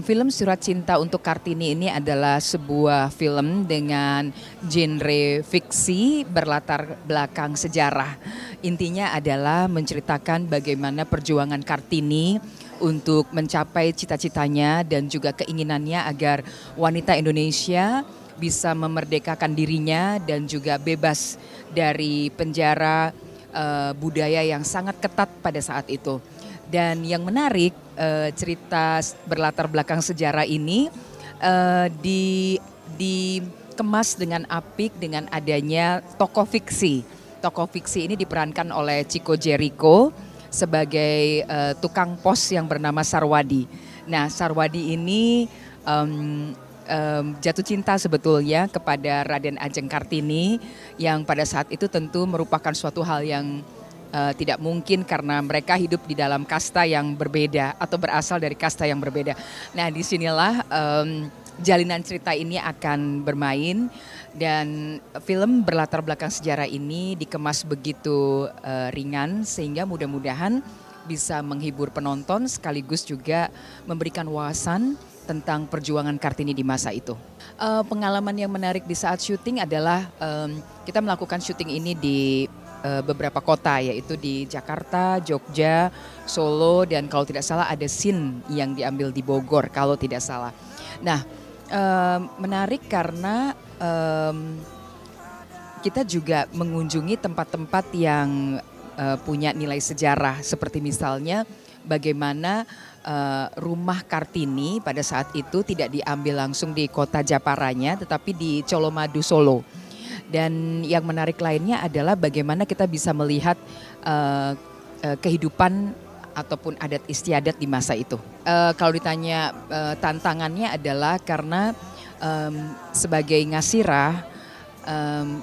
Film Surat Cinta untuk Kartini ini adalah sebuah film dengan genre fiksi berlatar belakang sejarah. Intinya adalah menceritakan bagaimana perjuangan Kartini untuk mencapai cita-citanya dan juga keinginannya agar wanita Indonesia bisa memerdekakan dirinya dan juga bebas dari penjara budaya yang sangat ketat pada saat itu. Dan yang menarik cerita berlatar belakang sejarah ini dikemas dengan apik dengan adanya tokoh fiksi. Tokoh fiksi ini diperankan oleh Chico Jericho sebagai tukang pos yang bernama Sarwadi. Nah, Sarwadi ini jatuh cinta sebetulnya kepada Raden Ajeng Kartini yang pada saat itu tentu merupakan suatu hal yang tidak mungkin karena mereka hidup di dalam kasta yang berbeda atau berasal dari kasta yang berbeda. Nah, disinilah jalinan cerita ini akan bermain dan film berlatar belakang sejarah ini dikemas begitu ringan sehingga mudah-mudahan bisa menghibur penonton sekaligus juga memberikan wawasan tentang perjuangan Kartini di masa itu. Pengalaman yang menarik di saat syuting adalah kita melakukan syuting ini di beberapa kota yaitu di Jakarta, Jogja, Solo dan kalau tidak salah ada scene yang diambil di Bogor kalau tidak salah. Nah, menarik karena kita juga mengunjungi tempat-tempat yang punya nilai sejarah seperti misalnya bagaimana rumah Kartini pada saat itu tidak diambil langsung di kota Japaranya tetapi di Colomadu Solo. Dan yang menarik lainnya adalah bagaimana kita bisa melihat kehidupan ataupun adat istiadat di masa itu. Kalau ditanya tantangannya adalah karena sebagai ngasirah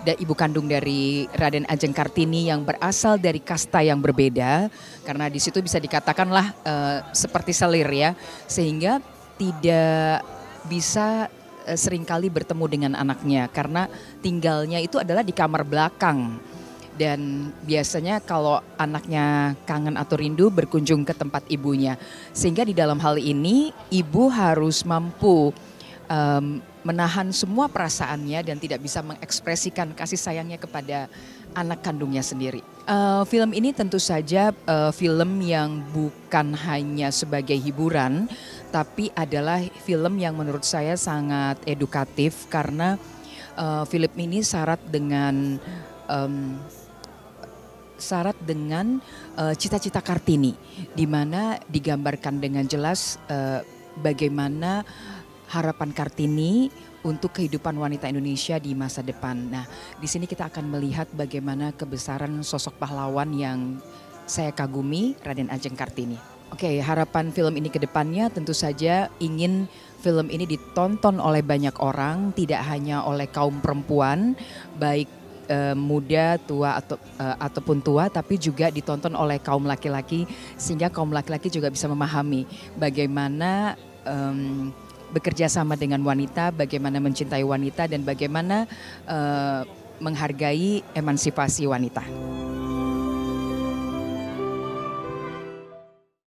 dan ibu kandung dari Raden Ajeng Kartini yang berasal dari kasta yang berbeda, karena di situ bisa dikatakanlah seperti selir ya, sehingga tidak bisa seringkali bertemu dengan anaknya karena tinggalnya itu adalah di kamar belakang dan biasanya kalau anaknya kangen atau rindu berkunjung ke tempat ibunya sehingga di dalam hal ini ibu harus mampu menahan semua perasaannya dan tidak bisa mengekspresikan kasih sayangnya kepada anak kandungnya sendiri. Film ini tentu saja film yang bukan hanya sebagai hiburan, tapi adalah film yang menurut saya sangat edukatif karena film ini syarat dengan cita-cita Kartini, di mana digambarkan dengan jelas bagaimana harapan Kartini untuk kehidupan wanita Indonesia di masa depan. Nah, di sini kita akan melihat bagaimana kebesaran sosok pahlawan yang saya kagumi, Raden Ajeng Kartini. Oke, harapan film ini ke depannya tentu saja ingin film ini ditonton oleh banyak orang, tidak hanya oleh kaum perempuan, baik muda, tua ataupun tua, tapi juga ditonton oleh kaum laki-laki sehingga kaum laki-laki juga bisa memahami bagaimana bekerja sama dengan wanita, bagaimana mencintai wanita dan bagaimana menghargai emansipasi wanita.